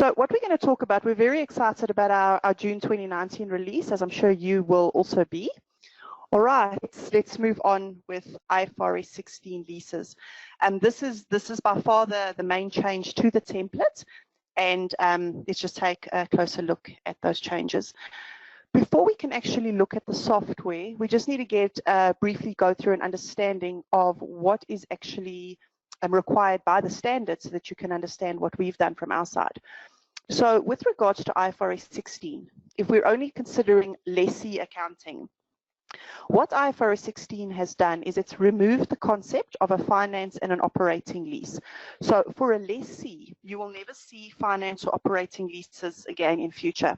So what we're going to talk about, we're very excited about our June 2019 release, as I'm sure you will also be. All right, let's move on with IFRS 16 leases. And this is by far the main change to the template. And let's just take a closer look at those changes. Before we can actually look at the software, we just need to get briefly go through an understanding of what is actually required by the standard, so that you can understand what we've done from our side. So with regards to IFRS 16, if we're only considering lessee accounting, what IFRS 16 has done is it's removed the concept of a finance and an operating lease. So for a lessee, you will never see finance or operating leases again in future.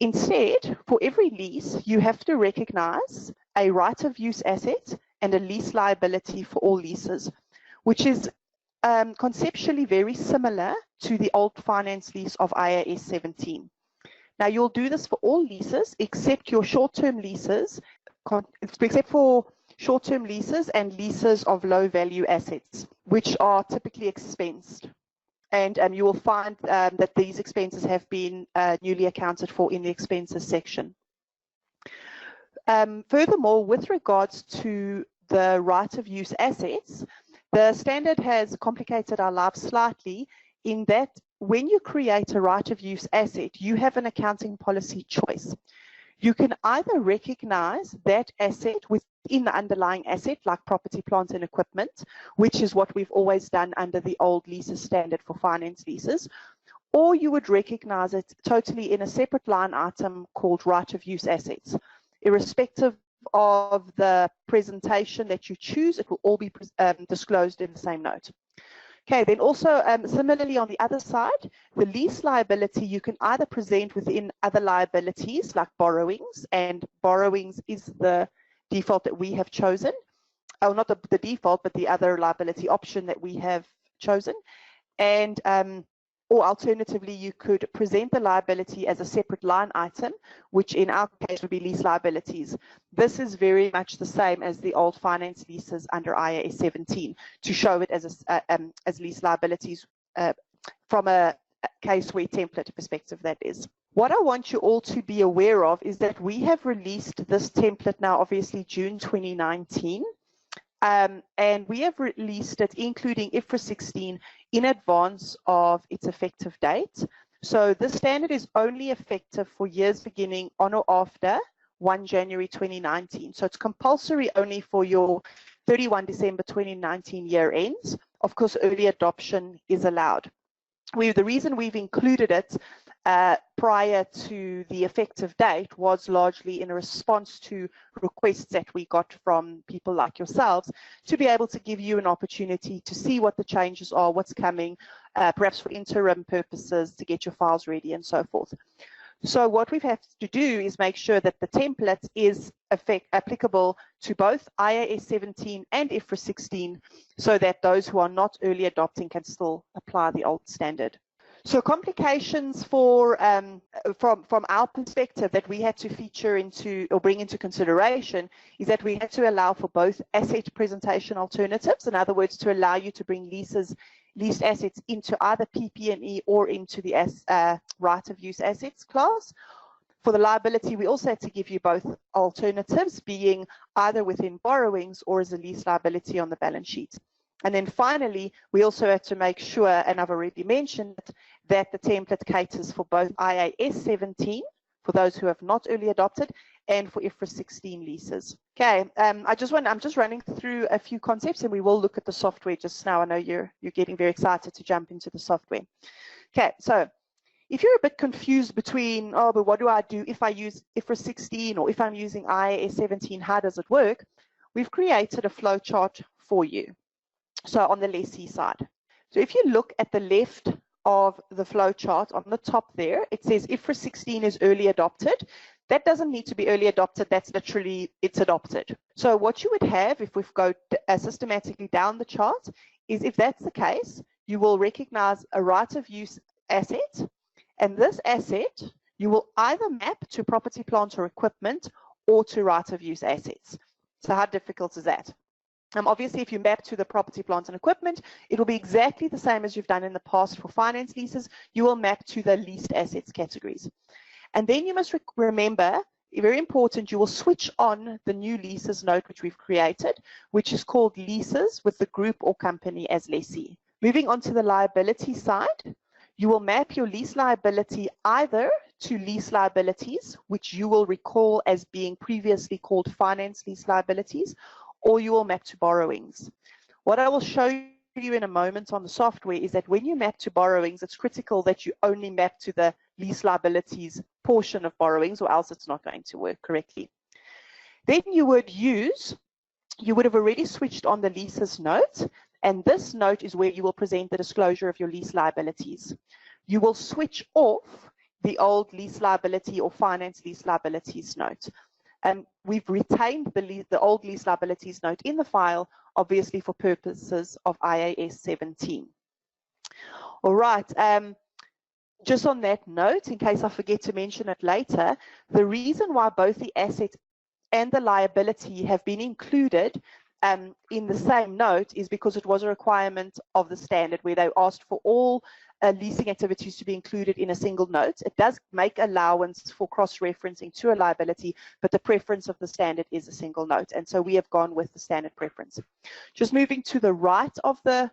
Instead, for every lease, you have to recognize a right of use asset and a lease liability for all leases, which is conceptually very similar to the old finance lease of IAS 17. Now, you'll do this for all leases except your short-term leases, except for short-term leases and leases of low-value assets, which are typically expensed. And you will find that these expenses have been newly accounted for in the expenses section. Furthermore, with regards to the right of use assets, the standard has complicated our lives slightly in that when you create a right of use asset, you have an accounting policy choice. You can either recognize that asset within the underlying asset, like property, plant, and equipment, which is what we've always done under the old leases standard for finance leases, or you would recognize it totally in a separate line item called right of use assets. Irrespective of the presentation that you choose, it will all be disclosed in the same note. Okay, then also similarly on the other side, the lease liability you can either present within other liabilities like borrowings, and borrowings is the default that we have chosen. Oh, not the default, but the other liability option that we have chosen. And or alternatively, you could present the liability as a separate line item, which in our case would be lease liabilities. This is very much the same as the old finance leases under IAS 17, to show it as lease liabilities from a caseware template perspective, that is. What I want you all to be aware of is that we have released this template now, obviously June 2019. And we have released it, including IFRS 16, in advance of its effective date. So this standard is only effective for years beginning on or after 1 January 2019. So it's compulsory only for your 31 December 2019 year ends. Of course, early adoption is allowed. The reason we've included it prior to the effective date was largely in a response to requests that we got from people like yourselves to be able to give you an opportunity to see what the changes are, what's coming, perhaps for interim purposes, to get your files ready and so forth. So what we have to do is make sure that the template is applicable to both IAS 17 and IFRS 16, so that those who are not early adopting can still apply the old standard. So complications for from our perspective that we had to feature into or bring into consideration is that we had to allow for both asset presentation alternatives. In other words, to allow you to bring leased assets into either PP&E or into the right of use assets class. For the liability, we also had to give you both alternatives, being either within borrowings or as a lease liability on the balance sheet. And then finally, we also had to make sure, and I've already mentioned, that the template caters for both IAS 17, for those who have not early adopted, and for IFRS 16 leases. Okay, I'm just running through a few concepts, and we will look at the software just now. I know you're getting very excited to jump into the software. Okay, so if you're a bit confused between, oh, but what do I do if I use IFRS 16 or if I'm using IAS 17, how does it work? We've created a flow chart for you. So on the lessee side. So if you look at the left of the flow chart on the top there, it says IFRS 16 is early adopted. That doesn't need to be early adopted. That's literally, it's adopted. So what you would have if we go systematically down the chart is, if that's the case, you will recognize a right of use asset. And this asset, you will either map to property, plant, or equipment, or to right of use assets. So how difficult is that? Obviously, if you map to the property, plant and equipment, it will be exactly the same as you've done in the past for finance leases. You will map to the leased assets categories. And then you must remember, very important, you will switch on the new leases note which we've created, which is called leases with the group or company as lessee. Moving on to the liability side, you will map your lease liability either to lease liabilities, which you will recall as being previously called finance lease liabilities, or you will map to borrowings. What I will show you in a moment on the software is that when you map to borrowings, it's critical that you only map to the lease liabilities portion of borrowings, or else it's not going to work correctly. Then you would have already switched on the leases note, and this note is where you will present the disclosure of your lease liabilities. You will switch off the old lease liability or finance lease liabilities note. We've retained the old lease liabilities note in the file, obviously for purposes of IAS 17. All right, just on that note, in case I forget to mention it later, the reason why both the asset and the liability have been included in the same note is because it was a requirement of the standard where they asked for all leasing activities to be included in a single note. It does make allowance for cross-referencing to a liability, but the preference of the standard is a single note, and so we have gone with the standard preference. Just moving to the right of the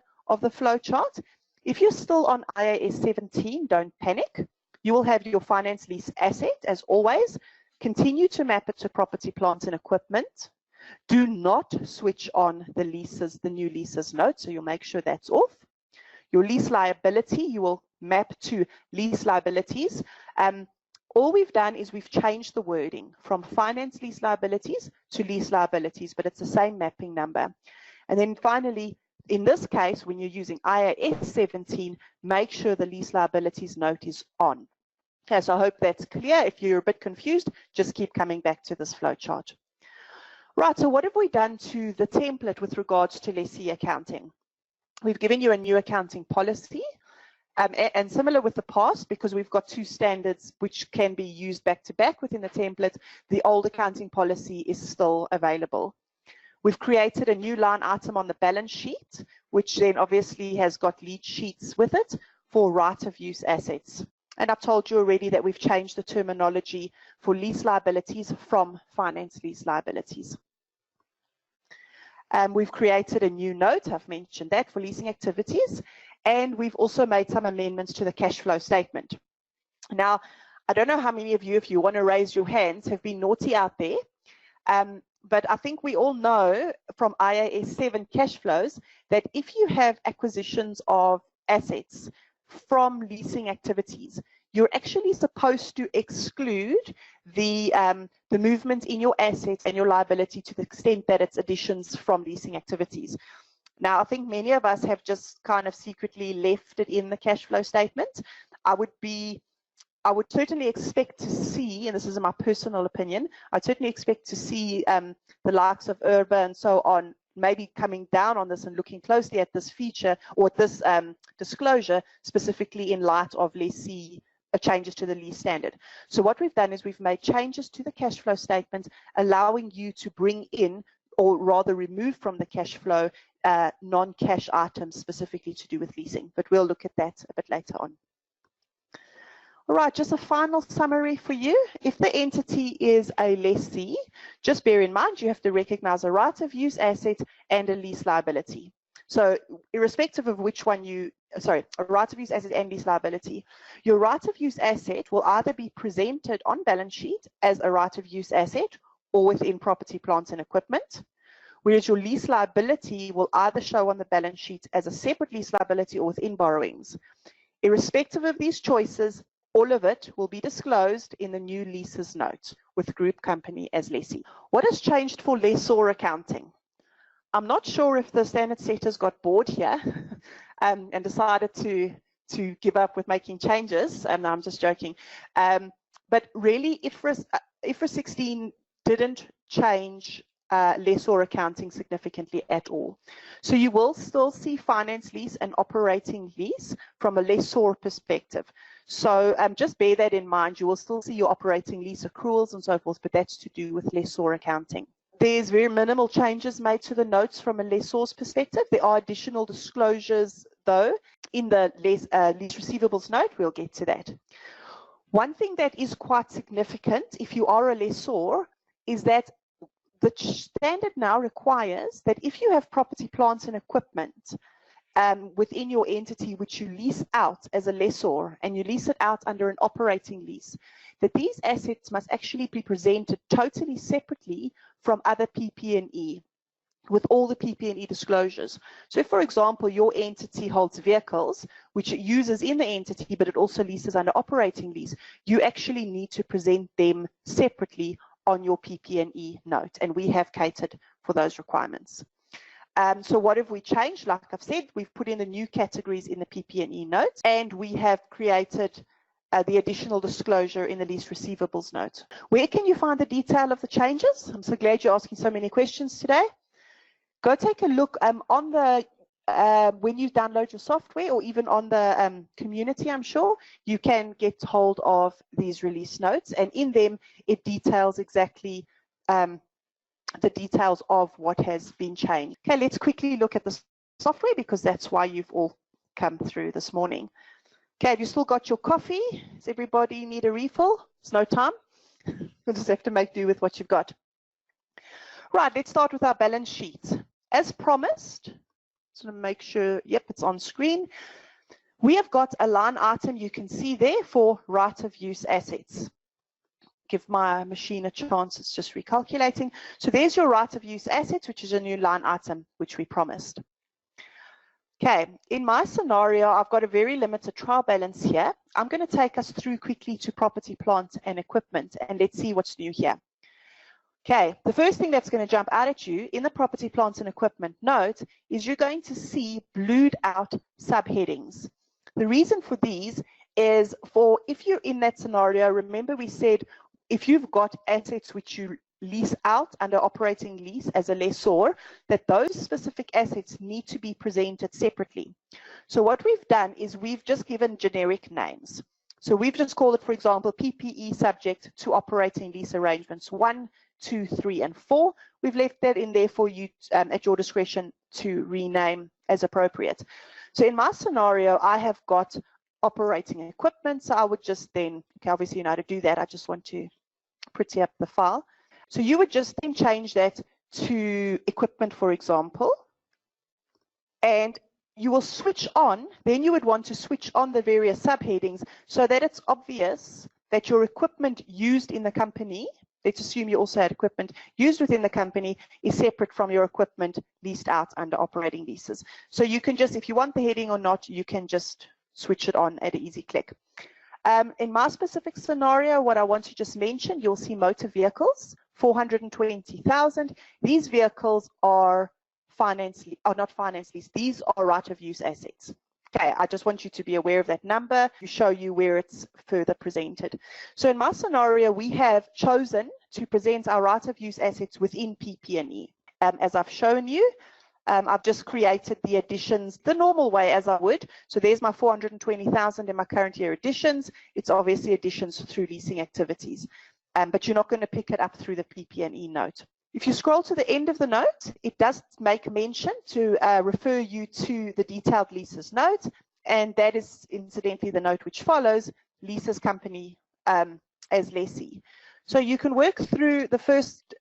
flow chart, if you're still on IAS 17, don't panic. You will have your finance lease asset as always. Continue to map it to property, plant and equipment. Do not switch on the leases, the new leases note, so you'll make sure that's off. Your lease liability, you will map to lease liabilities. All we've done is we've changed the wording from finance lease liabilities to lease liabilities, but it's the same mapping number. And then finally, in this case, when you're using IAS 17, make sure the lease liabilities note is on. Okay, so I hope that's clear. If you're a bit confused, just keep coming back to this flow chart. Right, so what have we done to the template with regards to lessee accounting? We've given you a new accounting policy, and similar with the past, because we've got two standards which can be used back to back within the template, the old accounting policy is still available. We've created a new line item on the balance sheet, which then obviously has got lead sheets with it for right of use assets. And I've told you already that we've changed the terminology for lease liabilities from finance lease liabilities. We've created a new note, I've mentioned that, for leasing activities, and we've also made some amendments to the cash flow statement. Now, I don't know how many of you, if you want to raise your hands, have been naughty out there, but I think we all know from IAS 7 cash flows that if you have acquisitions of assets from leasing activities, you're actually supposed to exclude the movement in your assets and your liability to the extent that it's additions from leasing activities. Now, I think many of us have just kind of secretly left it in the cash flow statement. I would certainly expect to see, and this is my personal opinion, I'd certainly expect to see the likes of Urba and so on maybe coming down on this and looking closely at this feature or at this disclosure, specifically in light of lessee changes to the lease standard. So what we've done is we've made changes to the cash flow statement, allowing you to bring in, or rather remove from the cash flow, non-cash items specifically to do with leasing. But we'll look at that a bit later on. All right, just a final summary for you. If the entity is a lessee, just bear in mind you have to recognize a right of use asset and a lease liability. So irrespective of which one a right of use asset and lease liability, your right of use asset will either be presented on balance sheet as a right of use asset or within property, plant and equipment, whereas your lease liability will either show on the balance sheet as a separate lease liability or within borrowings. Irrespective of these choices, all of it will be disclosed in the new leases note with group company as lessee. What has changed for lessor accounting? I'm not sure if the standard setters got bored here and decided to give up with making changes. No, I'm just joking. But really, IFRS 16 didn't change lessor accounting significantly at all. So you will still see finance lease and operating lease from a lessor perspective. So just bear that in mind. You will still see your operating lease accruals and so forth, but that's to do with lessor accounting. There's very minimal changes made to the notes from a lessor's perspective. There are additional disclosures, though, in the lease receivables note. We'll get to that. One thing that is quite significant if you are a lessor is that the standard now requires that if you have property, plants and equipment within your entity which you lease out as a lessor, and you lease it out under an operating lease, that these assets must actually be presented totally separately from other PP&E with all the PP&E disclosures. So if, for example, your entity holds vehicles which it uses in the entity but it also leases under operating lease, you actually need to present them separately on your PP&E note, and we have catered for those requirements. So what have we changed? Like I've said, we've put in the new categories in the PP&E note, and we have created the additional disclosure in the lease receivables note. Where can you find the detail of the changes? I'm so glad you're asking so many questions today. Go take a look on the when you download your software, or even on the community, I'm sure you can get hold of these release notes, and in them it details exactly the details of what has been changed. Okay, let's quickly look at the software, because that's why you've all come through this morning. Okay, have you still got your coffee? Does everybody need a refill? It's no time. You'll just have to make do with what you've got. Right, let's start with our balance sheet. As promised, just want to make sure, yep, it's on screen. We have got a line item you can see there for right of use assets. Give my machine a chance, it's just recalculating. So there's your right of use assets, which is a new line item, which we promised. Okay, in my scenario, I've got a very limited trial balance here. I'm going to take us through quickly to property, plant and equipment, and let's see what's new here. Okay, the first thing that's going to jump out at you in the property, plant and equipment note is you're going to see blued out subheadings. The reason for these is for if you're in that scenario, remember we said if you've got assets which you lease out under operating lease as a lessor, that those specific assets need to be presented separately. So what we've done is we've just given generic names. So we've just called it, for example, PPE subject to operating lease arrangements 1, 2, 3, and 4. We've left that in there for you at your discretion to rename as appropriate. So in my scenario, I have got operating equipment. So I would just then, okay, obviously you know how to do that. I just want to pretty up the file. So you would just then change that to equipment, for example, and you will switch on, then you would want to switch on the various subheadings so that it's obvious that your equipment used in the company, let's assume you also had equipment used within the company, is separate from your equipment leased out under operating leases. So you can just, if you want the heading or not, you can just switch it on at an easy click. In my specific scenario, what I want to just mention, you'll see motor vehicles, 420,000. These vehicles are not finance lease. These are right of use assets. Okay, I just want you to be aware of that number to show you where it's further presented. So in my scenario, we have chosen to present our right of use assets within PP&E. As I've shown you, I've just created the additions the normal way as I would. So there's my 420,000 in my current year additions. It's obviously additions through leasing activities, but you're not going to pick it up through the PP&E note. If you scroll to the end of the note, it does make mention to refer you to the detailed leases note, and that is incidentally the note which follows leases company as lessee. So you can work through the first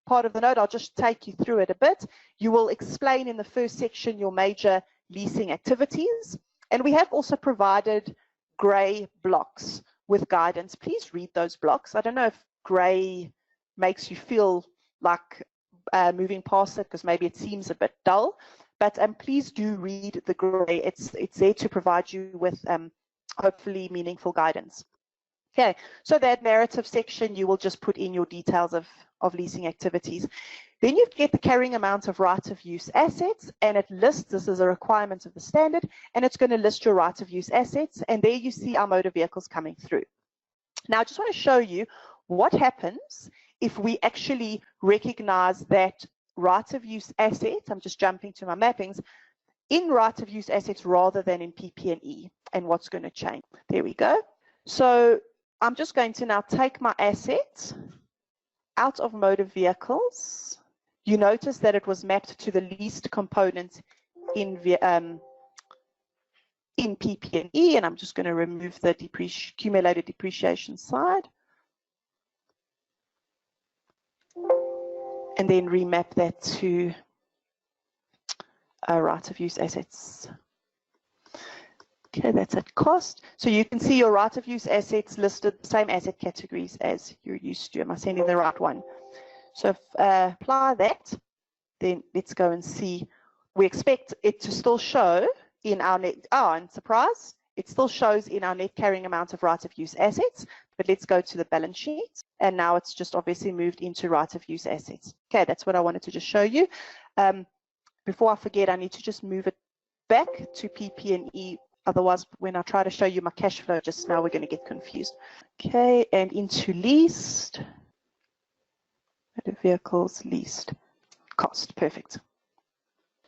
part of the note. I'll just take you through it a bit. You will explain in the first section your major leasing activities, and we have also provided grey blocks with guidance. Please read those blocks. I don't know if grey makes you feel like moving past it because maybe it seems a bit dull, but please do read the grey. It's there to provide you with hopefully meaningful guidance. Okay, so that narrative section, you will just put in your details of leasing activities. Then you get the carrying amount of right of use assets, and it lists, this is a requirement of the standard, and it's going to list your right of use assets, and there you see our motor vehicles coming through. Now I just want to show you what happens if we actually recognize that right of use asset, I'm just jumping to my mappings, in right of use assets rather than in PP&E, and what's going to change. There we go. So I'm just going to now take my assets out of motor vehicles, you notice that it was mapped to the leased component in PP&E, and I'm just going to remove the accumulated depreciation side and then remap that to right of use assets. Okay, that's at cost. So you can see your right of use assets listed the same asset categories as you're used to. Am I sending the right one? So if, apply that, then let's go and see. We expect it to still show in our net, and surprise, it still shows in our net carrying amount of right of use assets, but let's go to the balance sheet. And now it's just obviously moved into right of use assets. Okay, that's what I wanted to just show you. Before I forget, I need to just move it back to PP&E. Otherwise, when I try to show you my cash flow just now, we're going to get confused. Okay, and into leased. Motor vehicles leased. Cost. Perfect.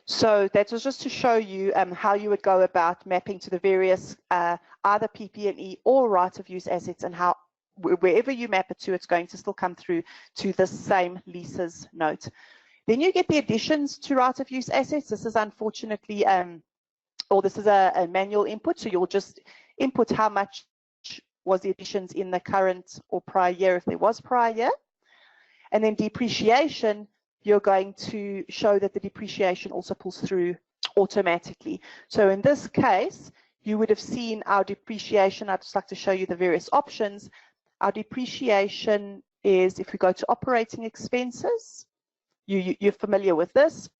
So that was just to show you how you would go about mapping to the various either PP&E or right of use assets, and how wherever you map it to, it's going to still come through to the same leases note. Then you get the additions to right of use assets. This is unfortunately or this is a manual input, so you'll just input how much was the additions in the current or prior year if there was prior year. And then depreciation, you're going to show that the depreciation also pulls through automatically. So in this case, you would have seen our depreciation. I'd just like to show you the various options. Our depreciation is, if we go to operating expenses, you're familiar with this.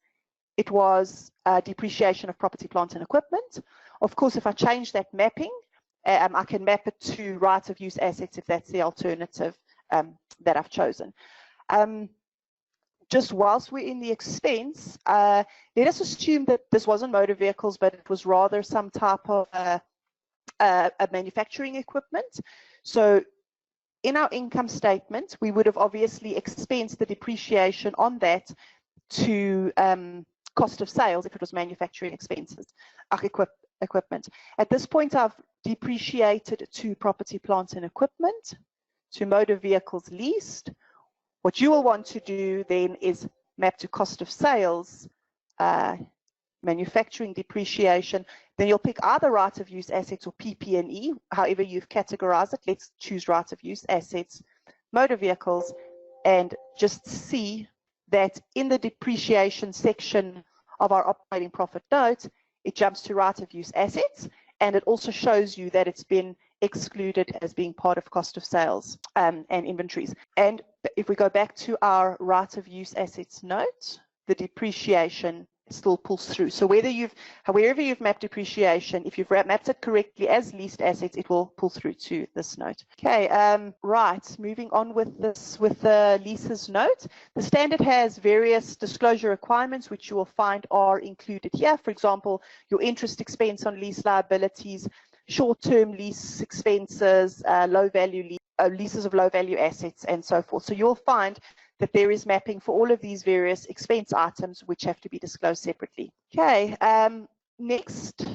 It was depreciation of property, plant and equipment. Of course, if I change that mapping, I can map it to right of use assets if that's the alternative that I've chosen. Just whilst we're in the expense, let us assume that this wasn't motor vehicles, but it was rather some type of manufacturing equipment. So in our income statement, we would have obviously expensed the depreciation on that to cost of sales if it was manufacturing expenses, equipment. At this point, I've depreciated to property, plant and equipment, to motor vehicles leased. What you will want to do then is map to cost of sales, manufacturing depreciation. Then you'll pick either right of use assets or PP&E, however you've categorized it. Let's choose right of use assets, motor vehicles, and just see that in the depreciation section of our operating profit note, it jumps to right of use assets, and it also shows you that it's been excluded as being part of cost of sales and inventories. And if we go back to our right of use assets note, the depreciation still pulls through. So wherever you've mapped depreciation, if you've mapped it correctly as leased assets, it will pull through to this note. Okay, right, moving on with the leases note. The standard has various disclosure requirements which you will find are included here. For example, your interest expense on lease liabilities, short-term lease expenses, leases of low-value assets, and so forth. So you'll find that there is mapping for all of these various expense items which have to be disclosed separately. Okay, next,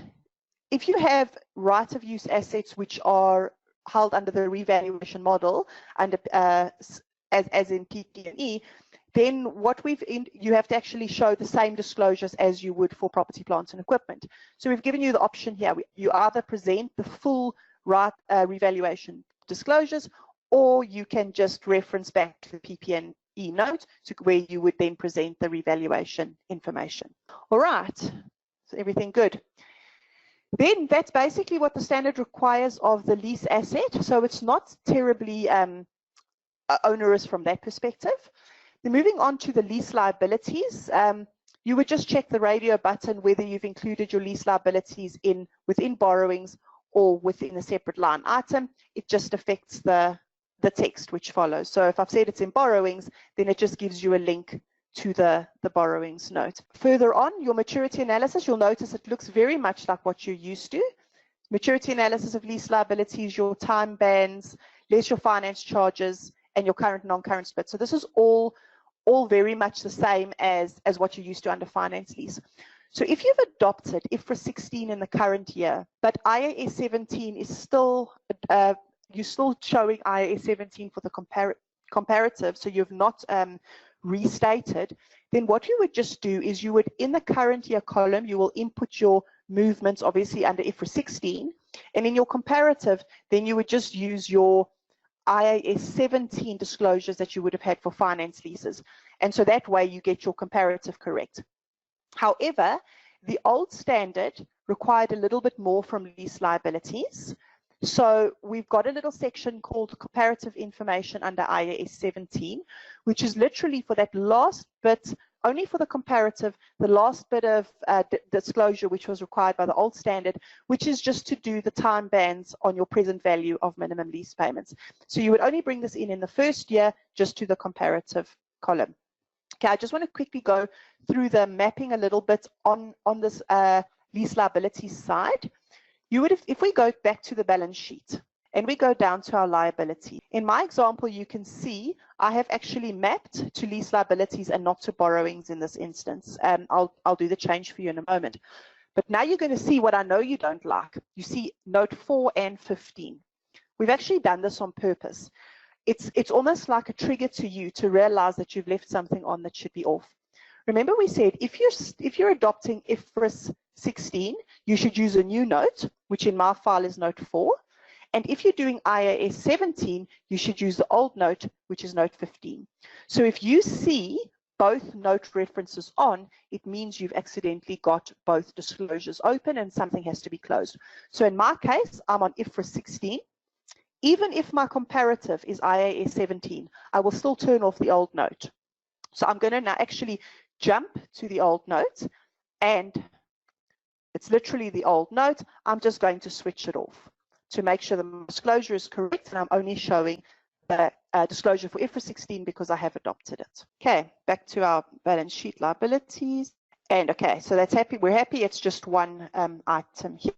if you have right of use assets which are held under the revaluation model, under, as in PP&E, then you have to actually show the same disclosures as you would for property, plant and equipment. So we've given you the option here. You either present the full revaluation disclosures, or you can just reference back to the PP&E note to where you would then present the revaluation information. All right, so everything good. Then that's basically what the standard requires of the lease asset. So it's not terribly onerous from that perspective. Then moving on to the lease liabilities, you would just check the radio button whether you've included your lease liabilities within borrowings or within a separate line item. It just affects the text which follows. So if I've said it's in borrowings, then it just gives you a link to the borrowings note. Further on, your maturity analysis, you'll notice it looks very much like what you're used to. Maturity analysis of lease liabilities, your time bands, less your finance charges, and your current non-current split. So this is all very much the same as what you're used to under finance lease. So if you've adopted IFRS 16 in the current year, but IAS 17 is still, you're still showing IAS 17 for the comparative, so you've not restated, then what you would just do is you would, in the current year column, you will input your movements, obviously under IFRS 16, and in your comparative, then you would just use your IAS 17 disclosures that you would have had for finance leases. And so that way you get your comparative correct. However, the old standard required a little bit more from lease liabilities. So we've got a little section called comparative information under IAS 17, which is literally for that last bit, only for the comparative, the last bit of disclosure which was required by the old standard, which is just to do the time bands on your present value of minimum lease payments. So you would only bring this in the first year, just to the comparative column. Okay, I just want to quickly go through the mapping a little bit on this lease liabilities side. You would have, if we go back to the balance sheet and we go down to our liability. In my example, you can see I have actually mapped to lease liabilities and not to borrowings in this instance. I'll do the change for you in a moment. But now you're going to see what I know you don't like. You see note 4 and 15. We've actually done this on purpose. It's almost like a trigger to you to realize that you've left something on that should be off. Remember we said if you're adopting IFRS 16, you should use a new note, which in my file is note 4. And if you're doing IAS 17, you should use the old note, which is note 15. So if you see both note references on, it means you've accidentally got both disclosures open and something has to be closed. So in my case, I'm on IFRS 16. Even if my comparative is IAS 17, I will still turn off the old note. So I'm going to now actually jump to the old note, and it's literally the old note. I'm just going to switch it off to make sure the disclosure is correct, and I'm only showing the disclosure for IFRS 16 because I have adopted it. Okay, back to our balance sheet liabilities. And okay, so that's happy. We're happy. It's just one item here.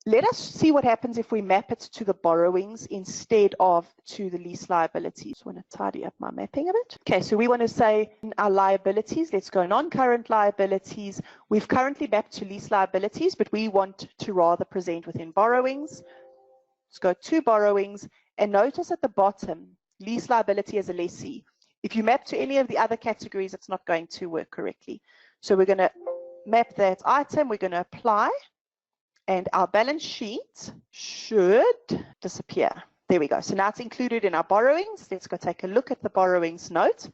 Let us see what happens if we map it to the borrowings instead of to the lease liabilities. Just want to tidy up my mapping a bit. Okay, so we want to say in our liabilities, let's go non-current liabilities. We've currently mapped to lease liabilities, but we want to rather present within borrowings. Let's go to borrowings, and notice at the bottom, lease liability as a lessee. If you map to any of the other categories, it's not going to work correctly. So we're going to map that item, we're going to apply, and our balance sheet should disappear. There we go. So now it's included in our borrowings. Let's go take a look at the borrowings note.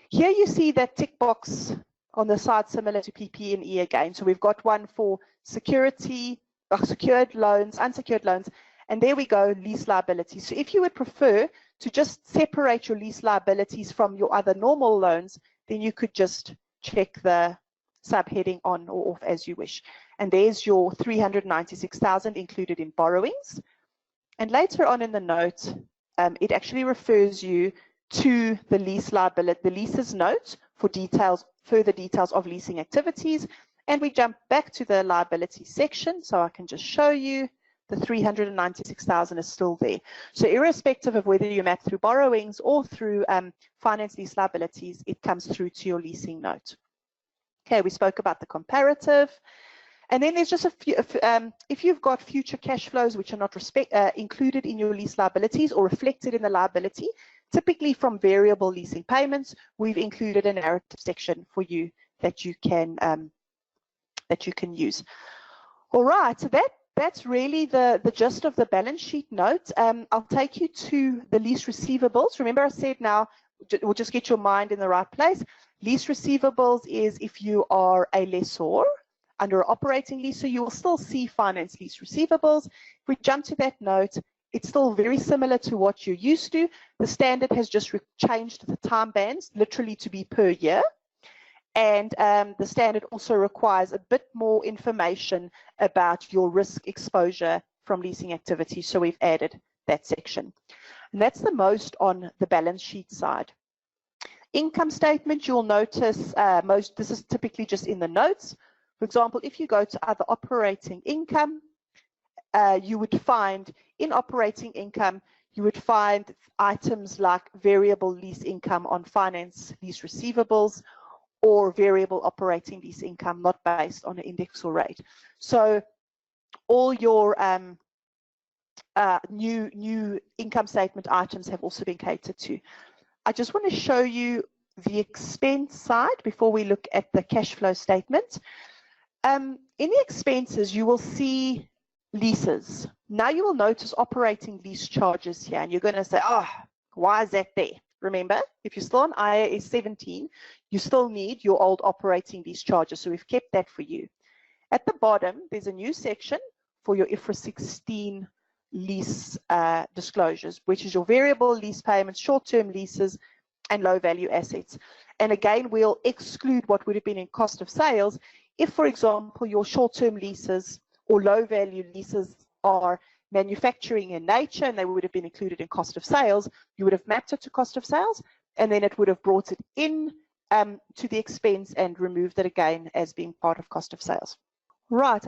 Here you see that tick box on the side similar to PP&E again. So we've got one for security, secured loans, unsecured loans, and there we go, lease liabilities. So if you would prefer to just separate your lease liabilities from your other normal loans, then you could just check the subheading on or off as you wish. And there's your 396,000 included in borrowings. And later on in the note, it actually refers you to the lease liability, the leases note for details, further details of leasing activities. And we jump back to the liability section, so I can just show you the 396,000 is still there. So irrespective of whether you map through borrowings or through finance lease liabilities, it comes through to your leasing note. Okay, we spoke about the comparative. And then there's just a few, if you've got future cash flows which are not included in your lease liabilities or reflected in the liability, typically from variable leasing payments, we've included a narrative section for you that you can use. All right, so that's really the gist of the balance sheet note. I'll take you to the lease receivables. Remember I said now, we'll just get your mind in the right place. Lease receivables is if you are a lessor under an operating lease, so you will still see finance lease receivables. If we jump to that note, it's still very similar to what you're used to. The standard has just changed the time bands literally to be per year. And the standard also requires a bit more information about your risk exposure from leasing activities. So we've added that section. And that's the most on the balance sheet side. Income statement, you'll notice this is typically just in the notes. For example, if you go to other operating income, you would find in operating income, you would find items like variable lease income on finance lease receivables or variable operating lease income not based on an index or rate. So all your new income statement items have also been catered to. I just want to show you the expense side before we look at the cash flow statement. In the expenses, you will see leases. Now you will notice operating lease charges here, and you're going to say, oh, why is that there? Remember, if you're still on IAS 17, you still need your old operating lease charges, so we've kept that for you. At the bottom, there's a new section for your IFRS 16 lease disclosures, which is your variable lease payments, short-term leases, and low-value assets. And again, we'll exclude what would have been in cost of sales if, for example, your short-term leases or low-value leases are manufacturing in nature and they would have been included in cost of sales. You would have mapped it to cost of sales, and then it would have brought it in to the expense and removed it again as being part of cost of sales. Right,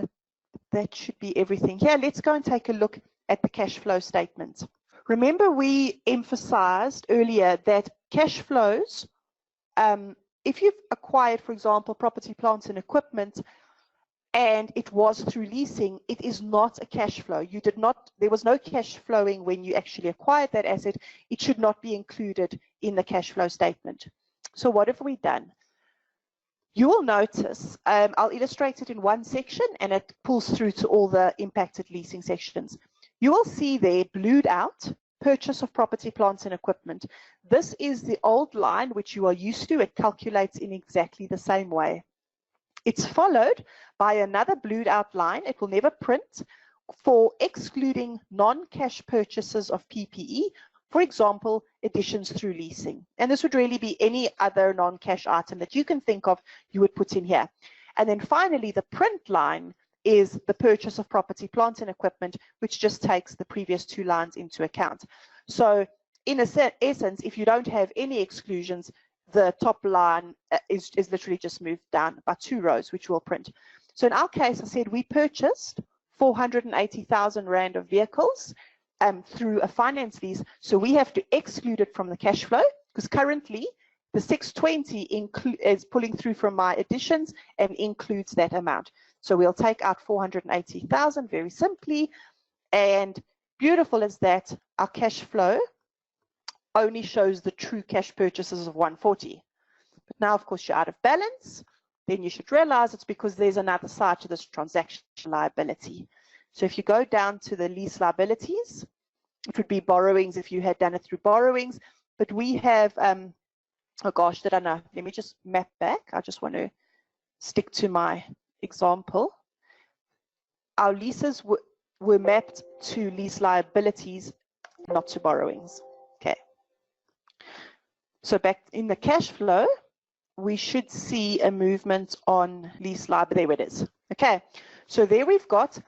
that should be everything here. Let's go and take a look at the cash flow statement. Remember, we emphasized earlier that cash flows, if you've acquired, for example, property, plant, and equipment, and it was through leasing, it is not a cash flow. You did not, there was no cash flowing when you actually acquired that asset. It should not be included in the cash flow statement. So what have we done? You will notice, I'll illustrate it in one section and it pulls through to all the impacted leasing sections. You will see there, blued out, purchase of property, plants, and equipment. This is the old line which you are used to. It calculates in exactly the same way. It's followed by another blued out line. It will never print for excluding non-cash purchases of PPE, for example, additions through leasing. And this would really be any other non-cash item that you can think of, you would put in here. And then finally, the print line is the purchase of property, plant, and equipment, which just takes the previous two lines into account. So in essence, if you don't have any exclusions, the top line is literally just moved down by 2 rows, which will print. So in our case, I said we purchased 480,000 Rand of vehicles through a finance lease. So we have to exclude it from the cash flow because currently the 620 is pulling through from my additions and includes that amount. So we'll take out 480,000 very simply, and beautiful as that, our cash flow only shows the true cash purchases of 140. But now, of course, you're out of balance. Then you should realize it's because there's another side to this transaction liability. So if you go down to the lease liabilities, it would be borrowings if you had done it through borrowings. But we have, oh gosh, did I know? Let me just map back. I just want to stick to my example. Our leases were mapped to lease liabilities, not to borrowings. Okay. So back in the cash flow, we should see a movement on lease liability. There it is. Okay. So there we've got,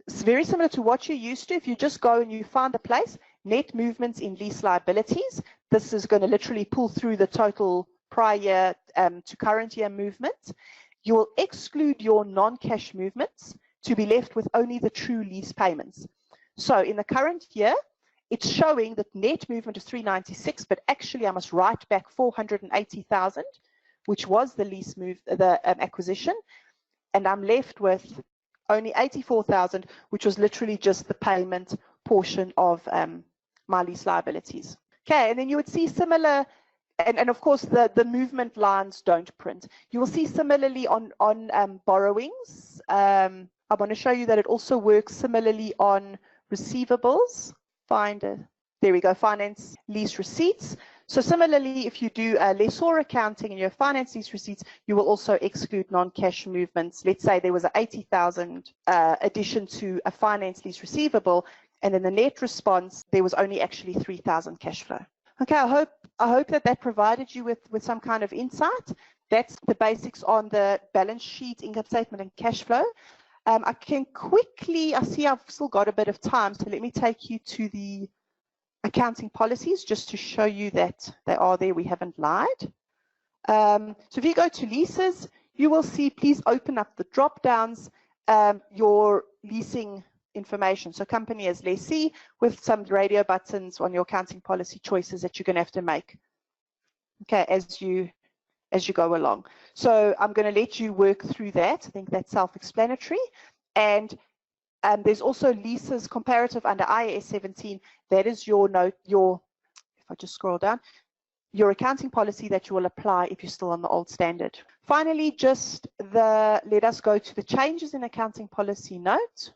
it's very similar to what you're used to. If you just go and you find a place, net movements in lease liabilities, this is going to literally pull through the total prior year to current year movement. You will exclude your non-cash movements to be left with only the true lease payments. So in the current year, it's showing that net movement is 396, but actually I must write back 480,000, which was the lease move, the acquisition, and I'm left with only 84,000, which was literally just the payment portion of my lease liabilities. Okay, and then you would see similar, and of course the movement lines don't print. You will see similarly on borrowings. I want to show you that it also works similarly on receivables. There we go, finance lease receipts. So similarly, if you do lessor accounting and your finance lease receipts, you will also exclude non-cash movements. Let's say there was an 80,000 addition to a finance lease receivable, and in the net response, there was only actually 3,000 cash flow. Okay, I hope that provided you with some kind of insight. That's the basics on the balance sheet, income statement, and cash flow. I can quickly, I see I've still got a bit of time, so let me take you to the accounting policies just to show you that they are there, we haven't lied. So if you go to leases, you will see, please open up the drop downs, your leasing information. So company as lessee with some radio buttons on your accounting policy choices that you're going to have to make, okay, as you go along. So I'm going to let you work through that. I think that's self-explanatory. And There's also leases comparative under IAS 17. That is your note, if I just scroll down, your accounting policy that you will apply if you're still on the old standard. Finally, let us go to the changes in accounting policy note,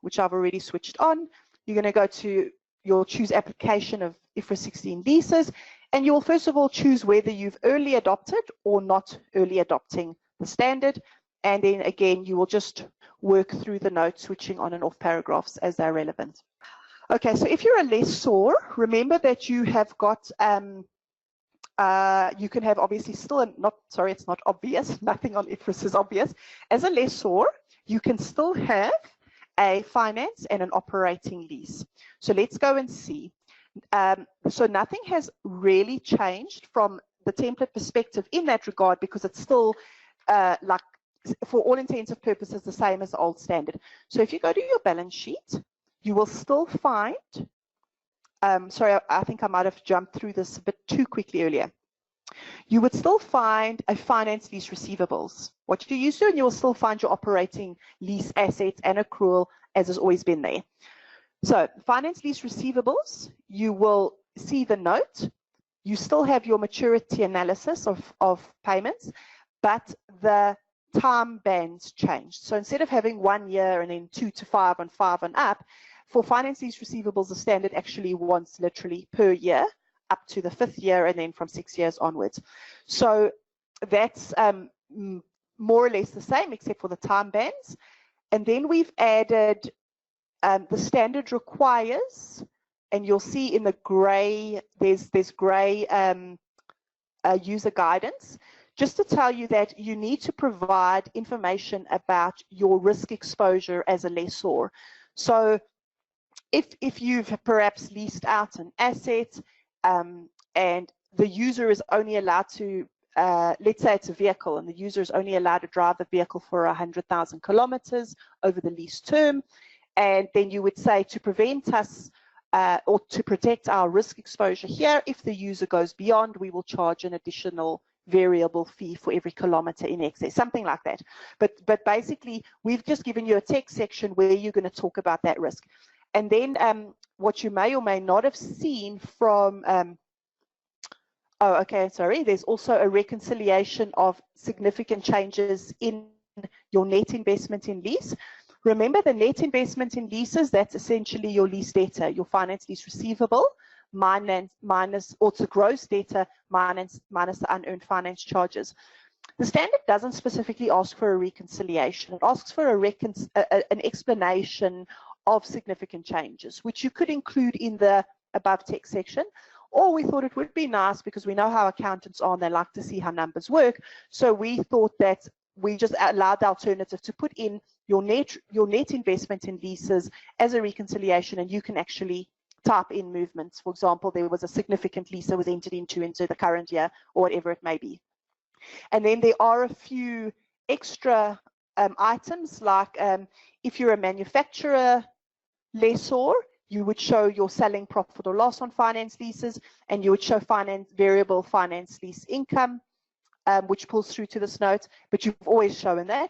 which I've already switched on. You're going to go to, you'll choose application of IFRS 16 leases, and you will first of all choose whether you've early adopted or not early adopting the standard. And then again, you will just work through the note, switching on and off paragraphs as they're relevant. Okay, so if you're a lessor, remember that you have got, you can have obviously still, it's not obvious, nothing on IFRS is obvious. As a lessor, you can still have a finance and an operating lease. So let's go and see. So nothing has really changed from the template perspective in that regard, because it's still like, for all intents and purposes, the same as the old standard. So if you go to your balance sheet, you will still find, sorry, I think I might have jumped through this a bit too quickly earlier. You would still find a finance lease receivables. What you used to, and you will still find your operating lease assets and accrual as has always been there. So finance lease receivables, you will see the note. You still have your maturity analysis of payments, but the time bands changed. So instead of having 1 year and then 2 to 5 and 5 and up, for finance lease receivables, the standard actually wants literally per year up to the 5th year, and then from 6 years onwards. So that's more or less the same, except for the time bands. And then we've added the standard requires, and you'll see in the gray, there's gray user guidance, just to tell you that you need to provide information about your risk exposure as a lessor. So if you've perhaps leased out an asset and the user is only allowed to, let's say it's a vehicle, and the user is only allowed to drive the vehicle for 100,000 kilometers over the lease term, and then you would say, to prevent us or to protect our risk exposure here, if the user goes beyond, we will charge an additional variable fee for every kilometer in excess, something like that. But basically, we've just given you a text section where you're going to talk about that risk. And then what you may or may not have seen from, oh, okay, sorry, there's also a reconciliation of significant changes in your net investment in lease. Remember, the net investment in leases, that's essentially your lease debtor, your finance lease receivable, minus also gross debtor, minus the unearned finance charges. The standard doesn't specifically ask for a reconciliation. It asks for an explanation of significant changes, which you could include in the above text section. Or we thought it would be nice, because we know how accountants are and they like to see how numbers work. So we thought that we just allowed the alternative to put in your net investment in leases as a reconciliation, and you can actually type in movements. For example, there was a significant lease that was entered into the current year, or whatever it may be. And then there are a few extra items, like if you're a manufacturer lessor, you would show your selling profit or loss on finance leases, and you would show variable finance lease income, which pulls through to this note, but you've always shown that.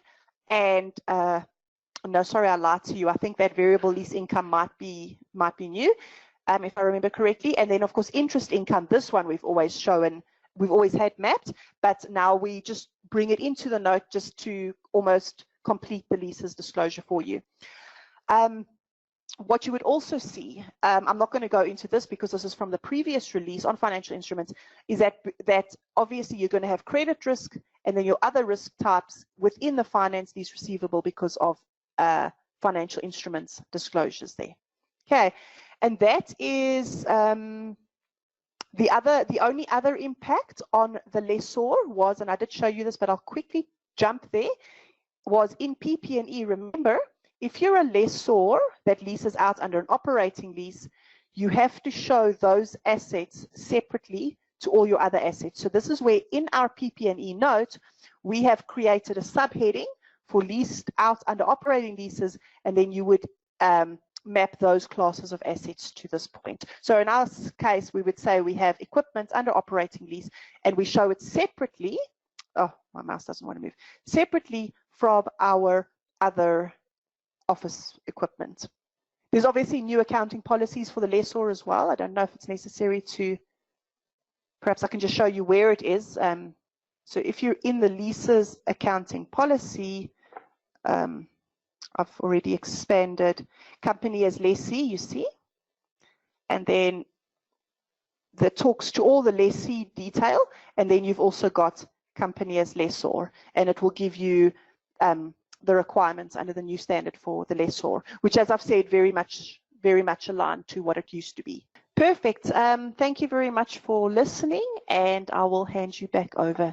And no, sorry, I lied to you. I think that variable lease income might be new, if I remember correctly. And then, of course, interest income. This one we've always shown, we've always had mapped, but now we just bring it into the note just to almost complete the leases disclosure for you. What you would also see, I'm not going to go into this because this is from the previous release on financial instruments, is that obviously you're going to have credit risk and then your other risk types within the finance lease receivable because of financial instruments disclosures there. Okay, and that is the only other impact on the lessor was, and I did show you this, but I'll quickly jump there, was in PP&E. Remember, if you're a lessor that leases out under an operating lease, you have to show those assets separately to all your other assets. So this is where in our PP&E note, we have created a subheading for leased out under operating leases, and then you would map those classes of assets to this point. So in our case, we would say we have equipment under operating lease, and we show it separately. Oh, my mouse doesn't want to move. Separately from our other office equipment. There's obviously new accounting policies for the lessor as well. I don't know if it's necessary to, perhaps I can just show you where it is. So if you're in the leases accounting policy, I've already expanded company as lessee, you see, and then that talks to all the lessee detail, and then you've also got company as lessor, and it will give you the requirements under the new standard for the lessor, which, as I've said, very much aligned to what it used to be. Perfect. Thank you very much for listening, and I will hand you back over